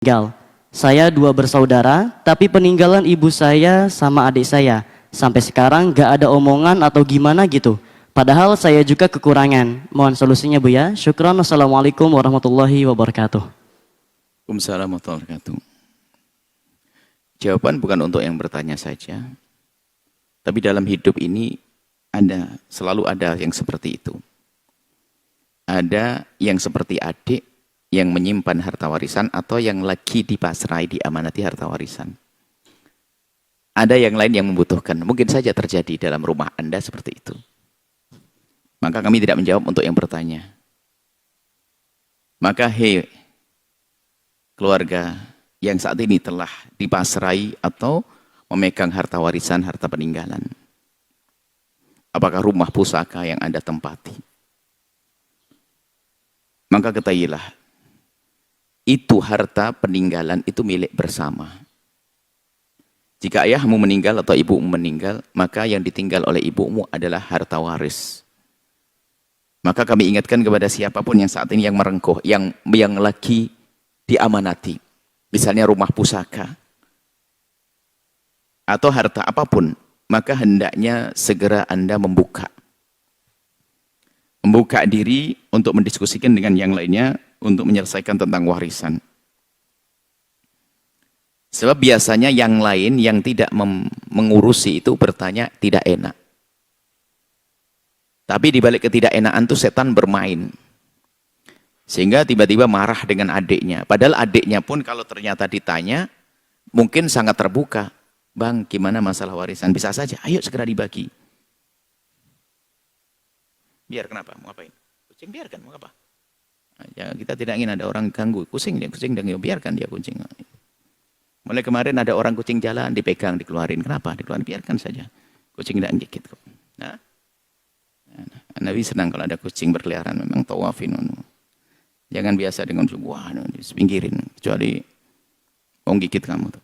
meninggal. Saya dua bersaudara, tapi peninggalan ibu saya sama adik saya. Sampai sekarang gak ada omongan atau gimana gitu. Padahal saya juga kekurangan. Mohon solusinya Bu ya. Syukran. Wassalamualaikum warahmatullahi wabarakatuh. Waalaikumsalam warahmatullahi wabarakatuh. Jawaban bukan untuk yang bertanya saja. Tapi dalam hidup ini selalu ada yang seperti itu. Ada yang seperti adik yang menyimpan harta warisan atau yang lagi dipasrai diamanati harta warisan. Ada yang lain yang membutuhkan. Mungkin saja terjadi dalam rumah Anda seperti itu. Maka kami tidak menjawab untuk yang bertanya. Maka keluarga yang saat ini telah dipasrai atau memegang harta warisan, harta peninggalan. Apakah rumah pusaka yang Anda tempati? Maka ketahuilah, itu harta peninggalan itu milik bersama. Jika ayahmu meninggal atau ibumu meninggal, maka yang ditinggal oleh ibumu adalah harta waris. Maka kami ingatkan kepada siapapun yang saat ini yang merengkuh, yang lagi diamanati. Misalnya rumah pusaka, atau harta apapun, maka hendaknya segera Anda membuka diri untuk mendiskusikan dengan yang lainnya untuk menyelesaikan tentang warisan. Sebab biasanya yang lain yang tidak mengurusi itu bertanya tidak enak. Tapi di balik ketidakenakan itu setan bermain. Sehingga tiba-tiba marah dengan adiknya. Padahal adiknya pun kalau ternyata ditanya, mungkin sangat terbuka. Bang, gimana masalah warisan? Bisa saja, ayo segera dibagi. Biar kenapa? Mau ngapain? Kucing biarkan, mau apa? Ya, kita tidak ingin ada orang ganggu. Kucing dan biarkan dia kucing. Mulai kemarin ada orang kucing jalan, dipegang, dikeluarin. Kenapa? Dikeluarin, biarkan saja. Kucing tidak gigit. Nah, Nabi senang kalau ada kucing berkeliaran. Memang tawafin. Jangan biasa dengan wah, pinggirin. Kecuali mau gigit kamu tuh.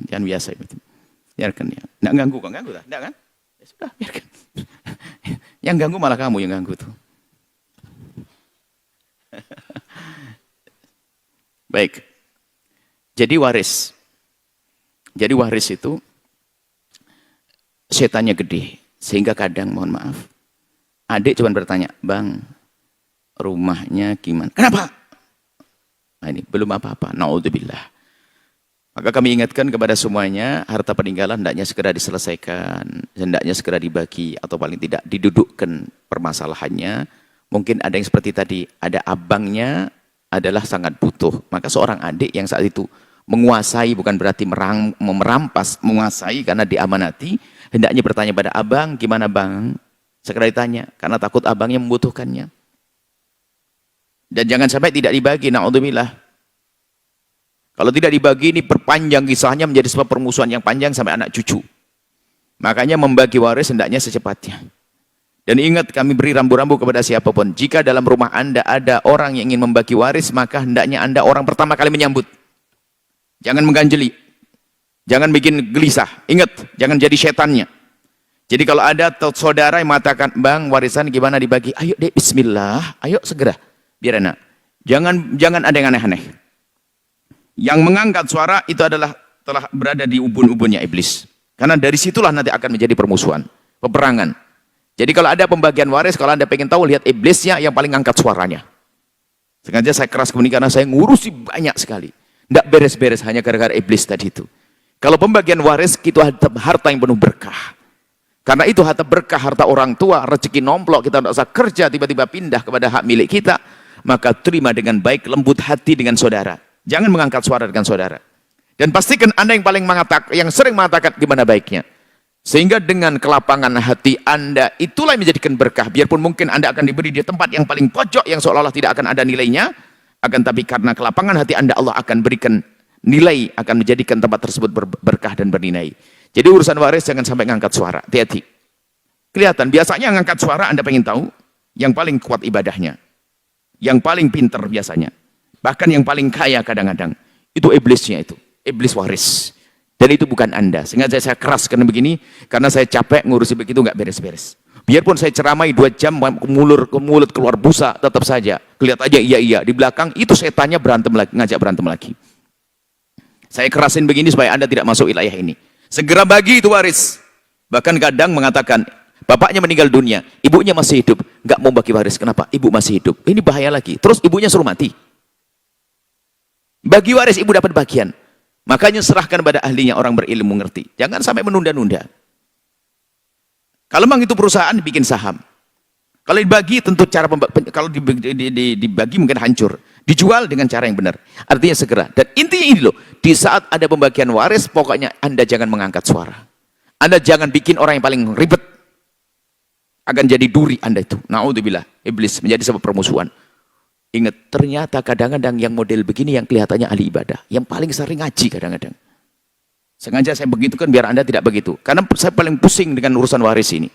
Jangan biasa itu. Biarkan dia. Nggak ganggu kok, ganggu tak? Nggak kan? Ya sudah, biarkan. Yang ganggu malah kamu yang ganggu tuh. Baik. Jadi waris itu setannya gede. Sehingga kadang, mohon maaf, adik cuma bertanya, Bang, rumahnya gimana? Kenapa? Nah, ini belum apa-apa. Naudzubillah. Maka kami ingatkan kepada semuanya, harta peninggalan hendaknya segera diselesaikan, hendaknya segera dibagi, atau paling tidak didudukkan permasalahannya. Mungkin ada yang seperti tadi, ada abangnya adalah sangat butuh. Maka seorang adik yang saat itu menguasai, bukan berarti merampas, menguasai karena diamanati, hendaknya bertanya pada abang, gimana bang? Segera ditanya, karena takut abangnya membutuhkannya. Dan jangan sampai tidak dibagi, na'udzubillah. Kalau tidak dibagi, ini perpanjang kisahnya menjadi sebab permusuhan yang panjang sampai anak cucu. Makanya membagi waris hendaknya secepatnya. Dan ingat, kami beri rambu-rambu kepada siapapun. Jika dalam rumah Anda ada orang yang ingin membagi waris, maka hendaknya Anda orang pertama kali menyambut. Jangan mengganjeli. Jangan bikin gelisah. Ingat, jangan jadi setannya. Jadi kalau ada saudara yang mengatakan, Bang, warisan gimana dibagi? Ayo deh, bismillah. Ayo segera. Biar enak. Jangan ada yang aneh-aneh. Yang mengangkat suara itu adalah telah berada di ubun-ubunnya iblis. Karena dari situlah nanti akan menjadi permusuhan, peperangan. Jadi kalau ada pembagian waris, kalau Anda pengen tahu, lihat iblisnya yang paling angkat suaranya. Sengaja saya keras kemudian karena saya ngurusi banyak sekali. Tidak beres-beres hanya gara-gara iblis tadi itu. Kalau pembagian waris, itu harta yang penuh berkah. Karena itu harta berkah, harta orang tua, rezeki nomplok, kita tidak usah kerja, tiba-tiba pindah kepada hak milik kita. Maka terima dengan baik, lembut hati dengan saudara. Jangan mengangkat suara dengan saudara. Dan pastikan Anda yang yang sering mengatakan gimana baiknya. Sehingga dengan kelapangan hati Anda, itulah yang menjadikan berkah. Biarpun mungkin Anda akan diberi di tempat yang paling pojok, yang seolah-olah tidak akan ada nilainya. Akan tapi karena kelapangan hati Anda, Allah akan berikan nilai, akan menjadikan tempat tersebut berkah dan bernilai. Jadi urusan waris jangan sampai ngangkat suara. Hati-hati. Kelihatan, biasanya ngangkat suara Anda pengen tahu, yang paling kuat ibadahnya. Yang paling pinter biasanya. Bahkan yang paling kaya kadang-kadang. Itu iblisnya itu. Iblis waris. Dan itu bukan Anda. Sehingga saya keras karena begini. Karena saya capek ngurusi begitu nggak beres-beres. Biarpun saya ceramai 2 jam, mulut keluar busa, tetap saja. Kelihatan aja iya. Di belakang itu setannya berantem lagi, ngajak berantem lagi. Saya kerasin begini supaya Anda tidak masuk wilayah ini. Segera bagi itu waris. Bahkan kadang mengatakan, bapaknya meninggal dunia, ibunya masih hidup. Nggak mau bagi waris, kenapa? Ibu masih hidup. Ini bahaya lagi. Terus ibunya suruh mati. Bagi waris, ibu dapat bagian. Makanya serahkan pada ahlinya, orang berilmu ngerti. Jangan sampai menunda-nunda. Kalau memang itu perusahaan, bikin saham. Kalau dibagi, tentu cara kalau dibagi mungkin hancur. Dijual dengan cara yang benar. Artinya segera. Dan intinya ini loh, di saat ada pembagian waris, pokoknya Anda jangan mengangkat suara. Anda jangan bikin orang yang paling ribet. Akan jadi duri Anda itu. Na'udzubillah, iblis menjadi sebab permusuhan. Ingat, ternyata kadang-kadang yang model begini yang kelihatannya ahli ibadah. Yang paling sering ngaji kadang-kadang. Sengaja saya begitu kan biar Anda tidak begitu. Karena saya paling pusing dengan urusan waris ini.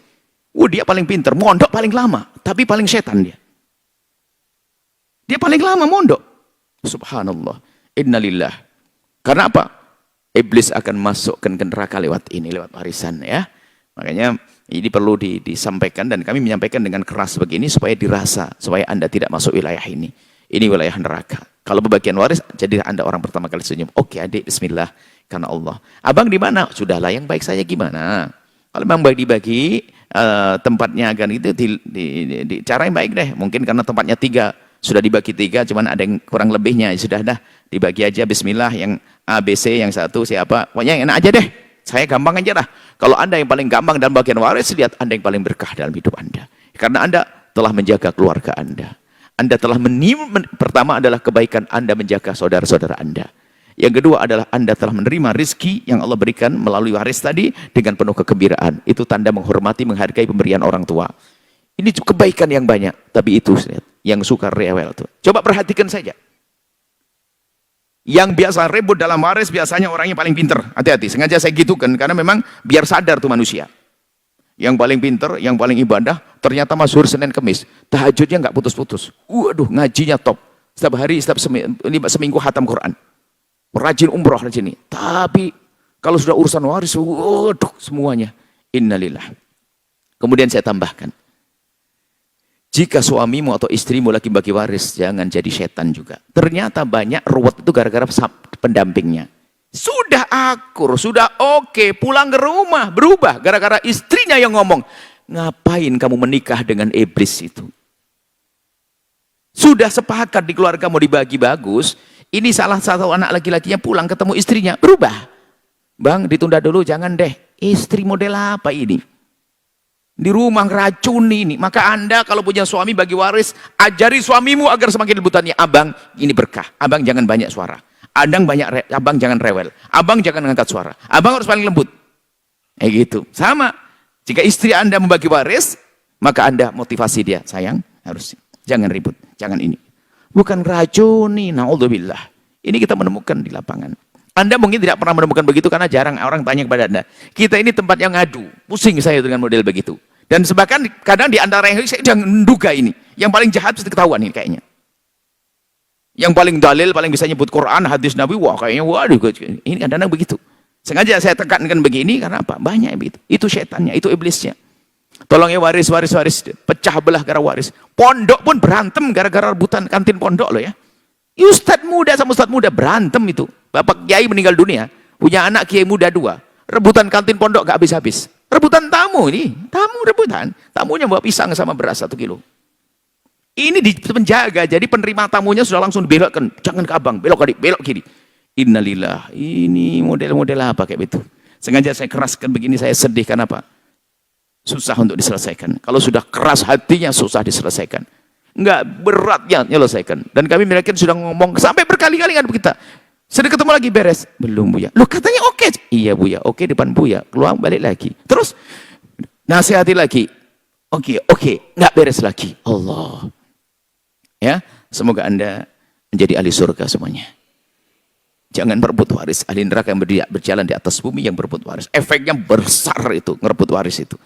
Dia paling pinter, mondok paling lama, tapi paling setan dia. Dia paling lama mondok. Subhanallah. Innalillah. Karena apa? Iblis akan masukkan ke neraka lewat ini, lewat warisan ya. Makanya ini perlu disampaikan dan kami menyampaikan dengan keras begini supaya dirasa, supaya Anda tidak masuk wilayah ini. Ini wilayah neraka. Kalau pembagian waris, jadi Anda orang pertama kali senyum. Oke adik, bismillah. Karena Allah. Abang di mana? Sudahlah, yang baik saya gimana? Kalau memang baik dibagi, tempatnya akan itu di cara yang baik deh. Mungkin karena tempatnya 3, sudah dibagi 3, cuman ada yang kurang lebihnya. Sudah dah, dibagi aja bismillah, yang A, B, C, yang satu siapa. Pokoknya yang enak aja deh. Saya gampang aja dah. Kalau Anda yang paling gampang dalam bagian waris, lihat Anda yang paling berkah dalam hidup Anda. Karena Anda telah menjaga keluarga Anda. Anda telah pertama adalah kebaikan Anda menjaga saudara-saudara Anda. Yang kedua adalah Anda telah menerima rizki yang Allah berikan melalui waris tadi dengan penuh kegembiraan. Itu tanda menghormati, menghargai pemberian orang tua. Ini kebaikan yang banyak. Tapi itu yang suka rewel tuh. Coba perhatikan saja. Yang biasa ribut dalam waris biasanya orangnya paling pinter. Hati-hati, sengaja saya gitu kan. Karena memang biar sadar tuh manusia. Yang paling pinter, yang paling ibadah, ternyata masyhur Senin Kemis. Tahajudnya nggak putus-putus. Waduh, ngajinya top. Setiap hari, setiap seminggu khatam Quran. Rajin umroh rajin ini. Tapi kalau sudah urusan waris, waduh semuanya. Innalillah. Kemudian saya tambahkan. Jika suamimu atau istrimu lagi bagi waris, jangan jadi setan juga. Ternyata banyak ruwet itu gara-gara pendampingnya. Sudah akur, sudah oke, pulang ke rumah, berubah. Gara-gara istrinya yang ngomong, ngapain kamu menikah dengan iblis itu? Sudah sepakat di keluarga mau dibagi bagus, ini salah satu anak laki-lakinya pulang ketemu istrinya, berubah. Bang, ditunda dulu, jangan deh. Istri model apa ini? Di rumah ngeracuni ini. Maka Anda kalau punya suami bagi waris, ajari suamimu agar semakin rebutannya. Abang, ini berkah. Abang jangan banyak suara. Abang jangan rewel. Abang jangan ngangkat suara. Abang harus paling lembut. Gitu. Sama. Jika istri Anda membagi waris, maka Anda motivasi dia. Sayang, harus. Jangan ribut. Jangan ini. Bukan racuni, na'udzubillah. Ini kita menemukan di lapangan. Anda mungkin tidak pernah menemukan begitu karena jarang orang tanya kepada Anda. Kita ini tempat yang ngadu. Pusing saya dengan model begitu. Dan bahkan kadang di antara yang saya jangan menduga ini. Yang paling jahat pasti ketahuan ini kayaknya. Yang paling dalil, paling bisa nyebut Quran, hadis Nabi, wah kayaknya waduh. Ini kadang-kadang begitu. Sengaja saya tekankan begini karena apa? Banyak begitu. Itu setannya, itu iblisnya. Tolong ya waris, pecah belah gara waris. Pondok pun berantem gara-gara rebutan kantin pondok loh ya. Ustadz muda sama ustadz muda berantem itu. Bapak kiai meninggal dunia, punya anak kiai muda 2. Rebutan kantin pondok gak habis-habis. Rebutan tamu ini, tamu rebutan. Tamunya bawa pisang sama beras 1 kilo. Ini dipenjaga, jadi penerima tamunya sudah langsung dibelokkan. Jangan ke abang, belok kiri, belok kiri. Innalillah, ini model-model apa kayak begitu. Sengaja saya keraskan begini, saya sedih, kenapa? Susah untuk diselesaikan. Kalau sudah keras hatinya susah diselesaikan. Enggak beratnya menyelesaikan. Dan kami mereka sudah ngomong sampai berkali-kali dengan kita. Sudah ketemu lagi beres. Belum Buya. Loh katanya oke. Iya Buya. Oke depan Buya. Keluar balik lagi. Terus nasihati lagi. Oke. Enggak beres lagi. Allah. Ya. Semoga Anda menjadi ahli surga semuanya. Jangan berebut waris. Ahli neraka yang berjalan di atas bumi yang berebut waris. Efeknya besar itu. Ngerebut waris itu.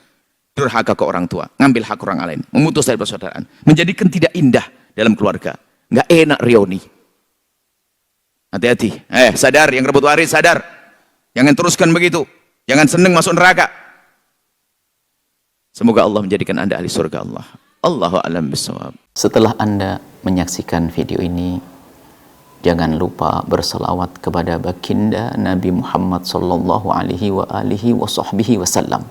Durhaka ke orang tua, ngambil hak orang lain, memutus dari persaudaraan, menjadikan tidak indah dalam keluarga, nggak enak reuni. Hati-hati, sadar yang rebut waris, sadar, jangan teruskan begitu, jangan seneng masuk neraka. Semoga Allah menjadikan Anda ahli surga Allah. Allahu a'lam bishawab. Setelah Anda menyaksikan video ini, jangan lupa berselawat kepada baginda Nabi Muhammad sallallahu alaihi wa alihi wa sahbihi wasallam.